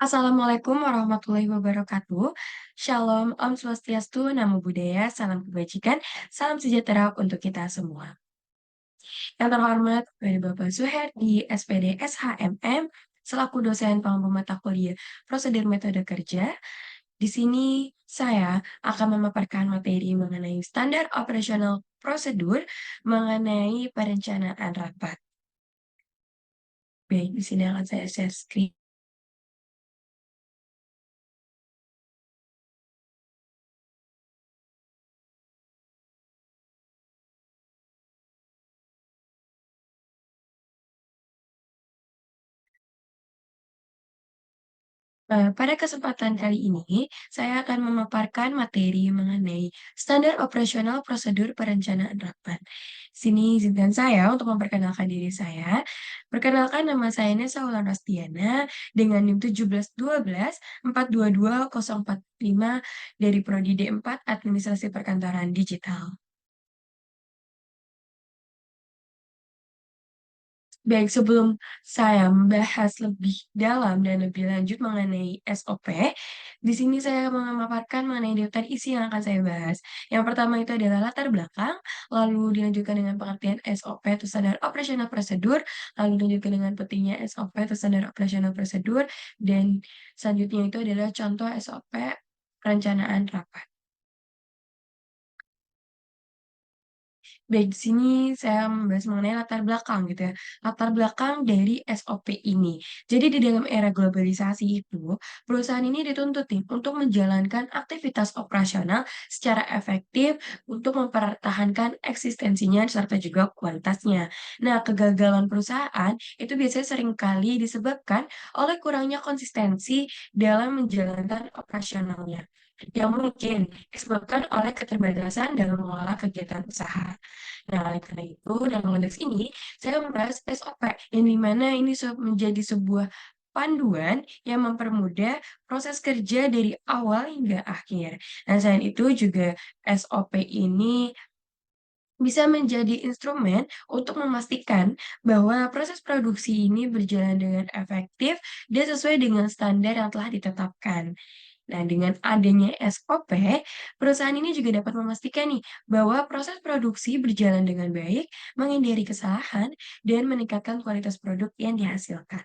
Assalamualaikum warahmatullahi wabarakatuh. Shalom, Om Swastiastu, Namo Buddhaya, salam kebajikan, salam sejahtera untuk kita semua. Yang terhormat kepada Bapak Suherdi, SPD SHMM, selaku dosen pengampu mata kuliah Prosedur Metode Kerja. Di sini saya akan memaparkan materi mengenai standar operasional prosedur mengenai perencanaan rapat. Baik, di sini akan saya share screen. Pada kesempatan kali ini, saya akan memaparkan materi mengenai standar operasional prosedur perencanaan rapat. Sini izinkan saya untuk memperkenalkan diri saya. Perkenalkan, nama saya Nesa Wulan Rostiana dengan NIM 17124220045 dari Prodi D4 Administrasi Perkantoran Digital. Baik, sebelum saya membahas lebih dalam dan lebih lanjut mengenai SOP, di sini saya memaparkan mengenai daftar isi yang akan saya bahas. Yang pertama itu adalah latar belakang, lalu dilanjutkan dengan pengertian SOP atau standar operasional prosedur, lalu dilanjutkan dengan pentingnya SOP atau standar operasional prosedur, dan selanjutnya itu adalah contoh SOP perencanaan rapat. Baik, di sini saya membahas mengenai latar belakang gitu ya, latar belakang dari SOP ini. Jadi di dalam era globalisasi itu, perusahaan ini dituntut nih untuk menjalankan aktivitas operasional secara efektif untuk mempertahankan eksistensinya serta juga kualitasnya. Nah, kegagalan perusahaan itu biasanya seringkali disebabkan oleh kurangnya konsistensi dalam menjalankan operasionalnya yang mungkin disebabkan oleh keterbatasan dalam mengelola kegiatan usaha. Nah, oleh karena itu, dalam konteks ini, saya membahas SOP, yang dimana ini menjadi sebuah panduan yang mempermudah proses kerja dari awal hingga akhir. Nah, selain itu juga SOP ini bisa menjadi instrumen untuk memastikan bahwa proses produksi ini berjalan dengan efektif dan sesuai dengan standar yang telah ditetapkan. Nah, dengan adanya SOP, perusahaan ini juga dapat memastikan nih bahwa proses produksi berjalan dengan baik, menghindari kesalahan, dan meningkatkan kualitas produk yang dihasilkan.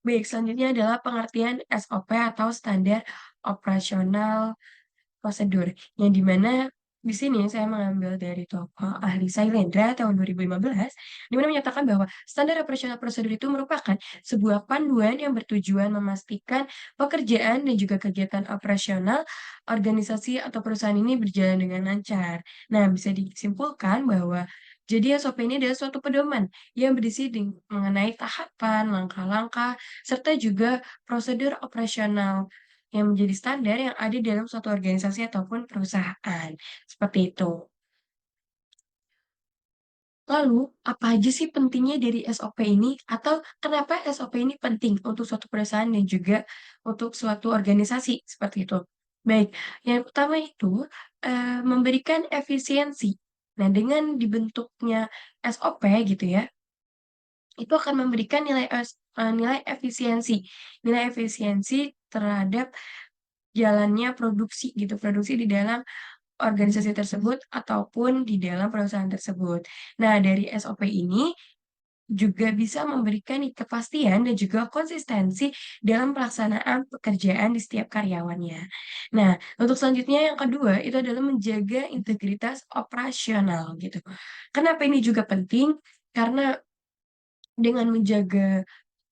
Baik, selanjutnya adalah pengertian SOP atau standar operasional prosedur, yang di mana di sini saya mengambil dari tokoh ahli Sailendra tahun 2015, di mana menyatakan bahwa standar operasional prosedur itu merupakan sebuah panduan yang bertujuan memastikan pekerjaan dan juga kegiatan operasional organisasi atau perusahaan ini berjalan dengan lancar. Nah, bisa disimpulkan bahwa jadi SOP ini adalah suatu pedoman yang berisi mengenai tahapan, langkah-langkah, serta juga prosedur operasional yang menjadi standar yang ada dalam suatu organisasi ataupun perusahaan, seperti itu. Lalu, apa aja sih pentingnya dari SOP ini? Atau kenapa SOP ini penting untuk suatu perusahaan dan juga untuk suatu organisasi, seperti itu? Baik, yang pertama itu, memberikan efisiensi. Nah, dengan dibentuknya SOP gitu ya, itu akan memberikan nilai efisiensi terhadap jalannya produksi gitu, produksi di dalam organisasi tersebut ataupun di dalam perusahaan tersebut. Nah, dari SOP ini juga bisa memberikan nih kepastian dan juga konsistensi dalam pelaksanaan pekerjaan di setiap karyawannya. Nah, untuk selanjutnya yang kedua itu adalah menjaga integritas operasional gitu. Kenapa ini juga penting? Karena dengan menjaga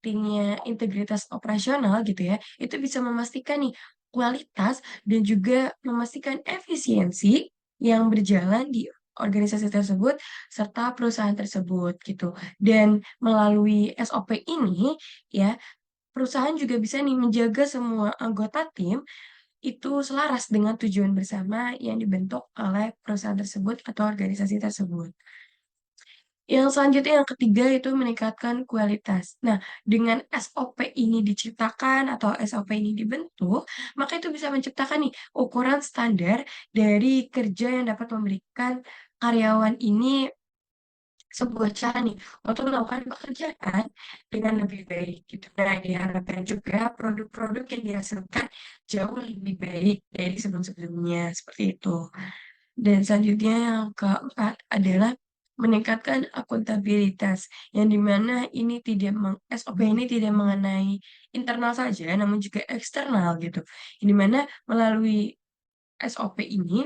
pentingnya integritas operasional gitu ya, itu bisa memastikan nih kualitas dan juga memastikan efisiensi yang berjalan di organisasi tersebut serta perusahaan tersebut gitu. Dan melalui SOP ini ya, perusahaan juga bisa nih menjaga semua anggota tim itu selaras dengan tujuan bersama yang dibentuk oleh perusahaan tersebut atau organisasi tersebut. Yang selanjutnya yang ketiga itu meningkatkan kualitas. Nah, dengan SOP ini diciptakan atau SOP ini dibentuk, maka itu bisa menciptakan nih ukuran standar dari kerja yang dapat memberikan karyawan ini sebuah cara nih untuk melakukan pekerjaan dengan lebih baik gitu. Nah, diharapkan juga produk-produk yang dihasilkan jauh lebih baik dari sebelum-sebelumnya, seperti itu. Dan selanjutnya yang keempat adalah meningkatkan akuntabilitas, yang di mana ini tidak SOP ini tidak mengenai internal saja, namun juga eksternal gitu. Yang di mana melalui SOP ini,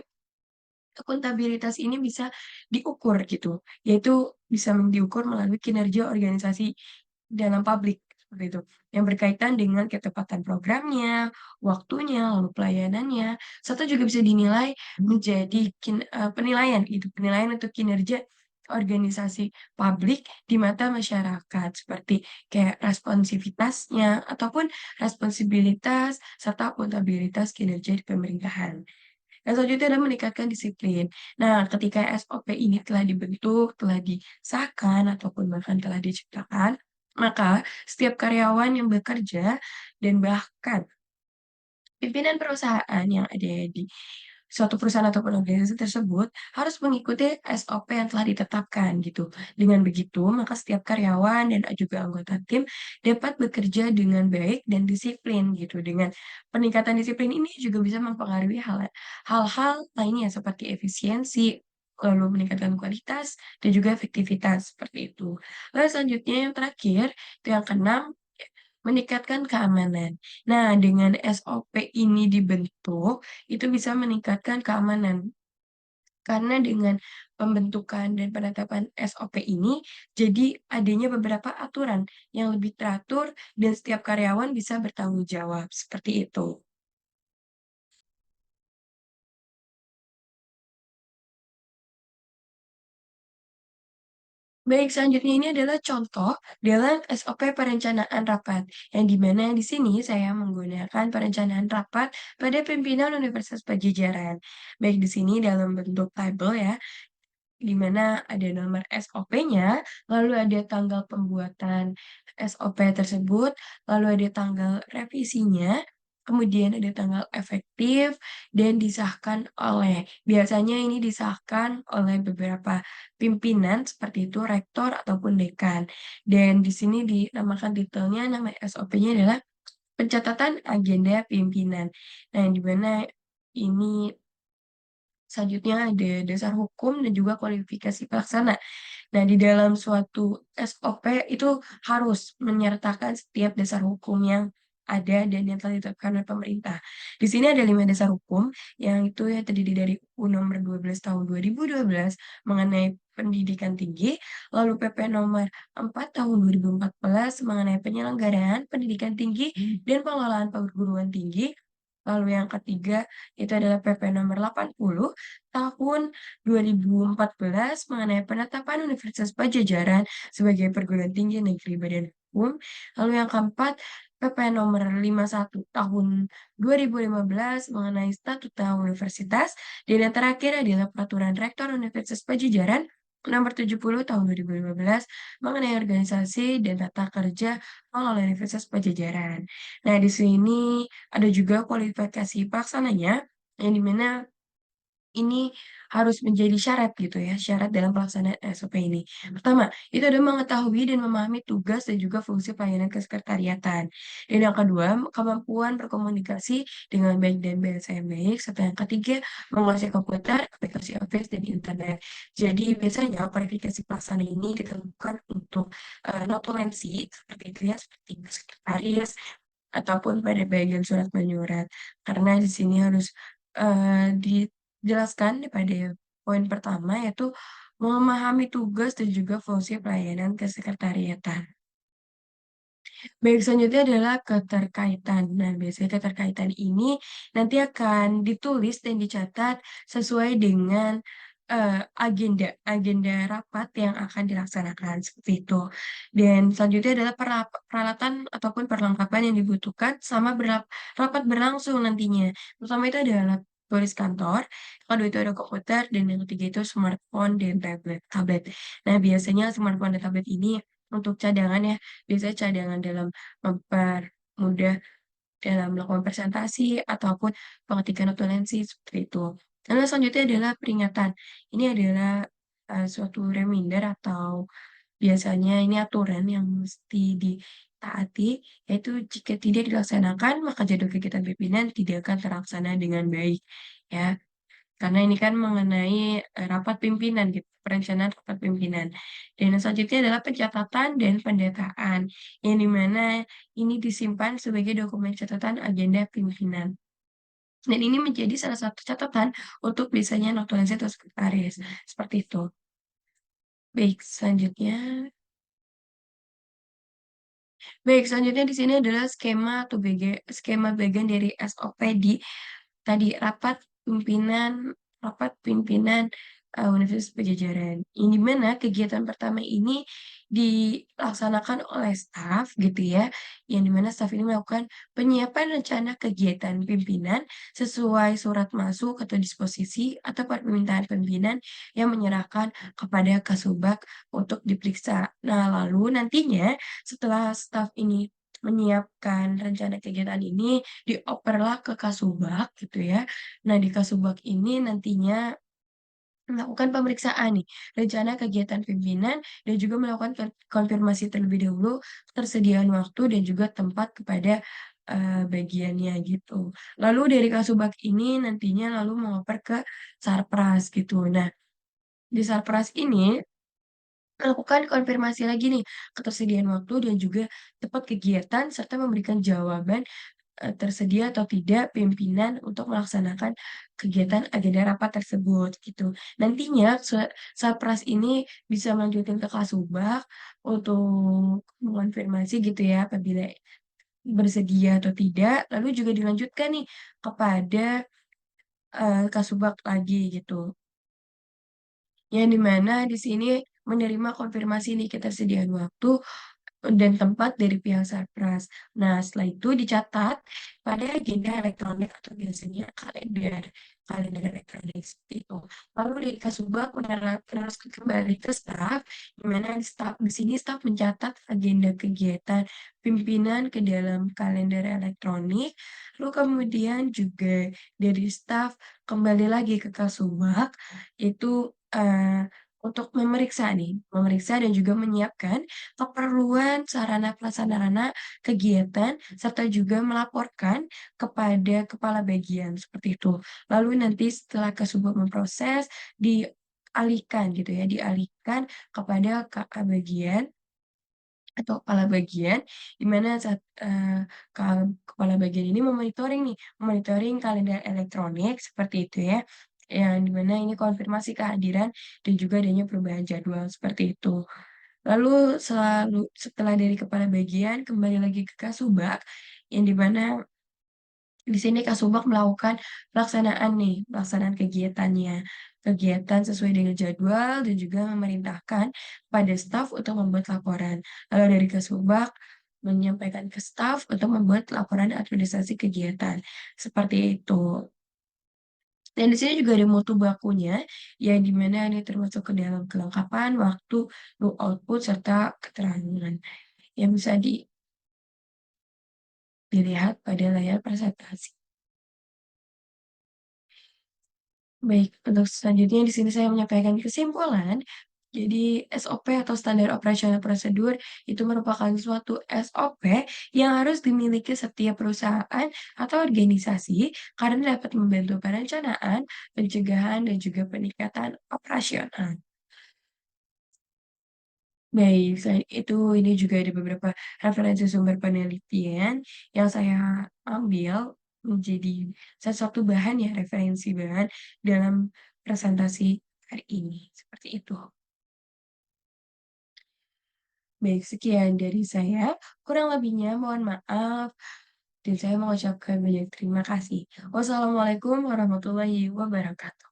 akuntabilitas ini bisa diukur gitu, yaitu bisa diukur melalui kinerja organisasi dalam publik, seperti itu. Yang berkaitan dengan ketepatan programnya, waktunya, lalu pelayanannya, serta juga bisa dinilai menjadi penilaian gitu, penilaian untuk kinerja organisasi publik di mata masyarakat, seperti kayak responsivitasnya ataupun responsibilitas serta akuntabilitas kinerja di pemerintahan. Yang selanjutnya adalah meningkatkan disiplin. Nah, ketika SOP ini telah dibentuk, telah disahkan, ataupun bahkan telah diciptakan, maka setiap karyawan yang bekerja dan bahkan pimpinan perusahaan yang ada di suatu perusahaan ataupun organisasi tersebut harus mengikuti SOP yang telah ditetapkan gitu. Dengan begitu, maka setiap karyawan dan juga anggota tim dapat bekerja dengan baik dan disiplin gitu. Dengan peningkatan disiplin ini juga bisa mempengaruhi hal-hal lainnya seperti efisiensi, lalu meningkatkan kualitas dan juga efektivitas seperti itu. Lalu selanjutnya yang terakhir, itu yang keenam, meningkatkan keamanan. Nah, dengan SOP ini dibentuk, itu bisa meningkatkan keamanan. Karena dengan pembentukan dan penetapan SOP ini, jadi adanya beberapa aturan yang lebih teratur dan setiap karyawan bisa bertanggung jawab, seperti itu. Baik, selanjutnya ini adalah contoh dalam SOP perencanaan rapat, yang di mana di sini saya menggunakan perencanaan rapat pada pimpinan Universitas Pajajaran. Baik di sini dalam bentuk tabel ya, di mana ada nomor SOP-nya, lalu ada tanggal pembuatan SOP tersebut, lalu ada tanggal revisinya, kemudian ada tanggal efektif, dan disahkan oleh. Biasanya ini disahkan oleh beberapa pimpinan, seperti itu rektor ataupun dekan. Dan di sini dinamakan detailnya, nama SOP-nya adalah pencatatan agenda pimpinan. Nah, yang di mana ini selanjutnya ada dasar hukum dan juga kualifikasi pelaksana. Nah, di dalam suatu SOP itu harus menyertakan setiap dasar hukum yang ada dan yang telah ditetapkan oleh pemerintah. Di sini ada 5 dasar hukum, yang itu ya terdiri dari UU Nomor 12 Tahun 2012 mengenai pendidikan tinggi, lalu PP Nomor 4 Tahun 2014 mengenai penyelenggaraan pendidikan tinggi dan pengelolaan perguruan tinggi, lalu yang ketiga itu adalah PP Nomor 80 Tahun 2014 mengenai penetapan Universitas Pajajaran sebagai perguruan tinggi negeri Badan Hukum. Lalu yang keempat, PP Nomor 51 Tahun 2015 mengenai Statuta Universitas. Dan yang terakhir adalah Peraturan Rektor Universitas Pajajaran Nomor 70 Tahun 2015 mengenai organisasi dan tata kerja pengelola Universitas Pajajaran. Nah, di sini ada juga kualifikasi pelaksananya, yang dimana ini harus menjadi syarat gitu ya, syarat dalam pelaksanaan SOP ini. Pertama, itu adalah mengetahui dan memahami tugas dan juga fungsi pelayanan kesekretariatan. Dan yang kedua, kemampuan berkomunikasi dengan baik dan bahasa yang baik. Serta yang ketiga, menguasai komputer, aplikasi Office, dan internet. Jadi biasanya kualifikasi pelaksana ini ditentukan untuk notulensi, seperti itu ya, seperti sekretaris, ataupun pada bagian surat menyurat. Karena di sini harus dijelaskan pada poin pertama, yaitu memahami tugas dan juga fungsi pelayanan kesekretariatan. Baik, selanjutnya adalah keterkaitan. Nah, biasanya keterkaitan ini nanti akan ditulis dan dicatat sesuai dengan agenda rapat yang akan dilaksanakan, seperti itu. Dan selanjutnya adalah peralatan ataupun perlengkapan yang dibutuhkan sama rapat berlangsung nantinya. Pertama itu ada alat tulis kantor, yang kedua itu ada komputer, dan yang ketiga itu smartphone dan tablet. Nah, biasanya smartphone dan tablet ini untuk cadangan ya, biasanya cadangan dalam mempermudah dalam melakukan presentasi ataupun pengetikan notulensi, seperti itu. Lalu selanjutnya adalah peringatan. Ini adalah suatu reminder atau biasanya ini aturan yang mesti ditaati, yaitu jika tidak dilaksanakan maka jadwal kegiatan pimpinan tidak akan terlaksana dengan baik, ya. Karena ini kan mengenai, rapat pimpinan gitu, perencanaan rapat pimpinan. Dan yang selanjutnya adalah pencatatan dan pendataan, yang di mana ini disimpan sebagai dokumen catatan agenda pimpinan. Dan ini menjadi salah satu catatan untuk biasanya notulensi atau sekretaris, seperti itu. Baik, selanjutnya selanjutnya di sini adalah skema bagian dari SOP di tadi rapat pimpinan, Universitas Pajajaran. Yang di mana kegiatan pertama ini dilaksanakan oleh staf gitu ya, yang di mana staf ini melakukan penyiapan rencana kegiatan pimpinan sesuai surat masuk atau disposisi atau permintaan pimpinan yang menyerahkan kepada Kasubag untuk diperiksa. Nah, lalu nantinya setelah staf ini menyiapkan rencana kegiatan ini, dioperlah ke Kasubag gitu ya. Nah, di Kasubag ini nantinya melakukan pemeriksaan nih, rencana kegiatan pimpinan dan juga melakukan konfirmasi terlebih dahulu ketersediaan waktu dan juga tempat kepada, bagiannya gitu. Lalu dari Kasubag ini nantinya lalu mengoper ke Sarpras gitu. Nah, di Sarpras ini melakukan konfirmasi lagi nih, ketersediaan waktu dan juga tempat kegiatan serta memberikan jawaban tersedia atau tidak pimpinan untuk melaksanakan kegiatan agenda rapat tersebut, gitu. Nantinya Sapras ini bisa melanjutkan ke Kasubag untuk mengonfirmasi gitu ya, apabila bersedia atau tidak, lalu juga dilanjutkan nih kepada, Kasubag lagi gitu. Yang di mana di sini menerima konfirmasi nih ketersediaan waktu dan tempat dari pihak Sarpras. Nah, setelah itu dicatat pada agenda elektronik atau biasanya kalender elektronik seperti itu. Lalu dari Kasubag meneruskan kembali ke staf, di mana di sini staf mencatat agenda kegiatan pimpinan ke dalam kalender elektronik. Lalu kemudian juga dari staf kembali lagi ke Kasubag, itu untuk memeriksa dan juga menyiapkan keperluan sarana prasarana kegiatan, serta juga melaporkan kepada kepala bagian, seperti itu. Lalu nanti setelah Kasubag memproses, dialihkan gitu ya, dialihkan kepada KA bagian atau kepala bagian, di mana saat, kepala bagian ini memonitoring kalender elektronik seperti itu ya, yang di mana ini konfirmasi kehadiran dan juga adanya perubahan jadwal, seperti itu. Setelah dari kepala bagian kembali lagi ke Kasubag, yang di mana di sini Kasubag melakukan pelaksanaan kegiatannya. Kegiatan sesuai dengan jadwal dan juga memerintahkan pada staf untuk membuat laporan. Lalu dari Kasubag menyampaikan ke staf untuk membuat laporan administrasi kegiatan, seperti itu. Dan di sini juga ada mutu bakunya, yang di mana ini termasuk ke dalam kelengkapan, waktu, output, serta keterangan yang bisa dilihat pada layar presentasi. Baik, untuk selanjutnya di sini saya menyampaikan kesimpulan. Jadi SOP atau standar operasional prosedur itu merupakan suatu SOP yang harus dimiliki setiap perusahaan atau organisasi karena dapat membantu perencanaan, pencegahan, dan juga peningkatan operasional. Baik, selain itu ini juga ada beberapa referensi sumber penelitian yang saya ambil menjadi salah satu bahan ya, referensi bahan dalam presentasi hari ini, seperti itu. Baik, sekian dari saya, kurang lebihnya mohon maaf dan saya mengucapkan banyak terima kasih. Wassalamualaikum warahmatullahi wabarakatuh.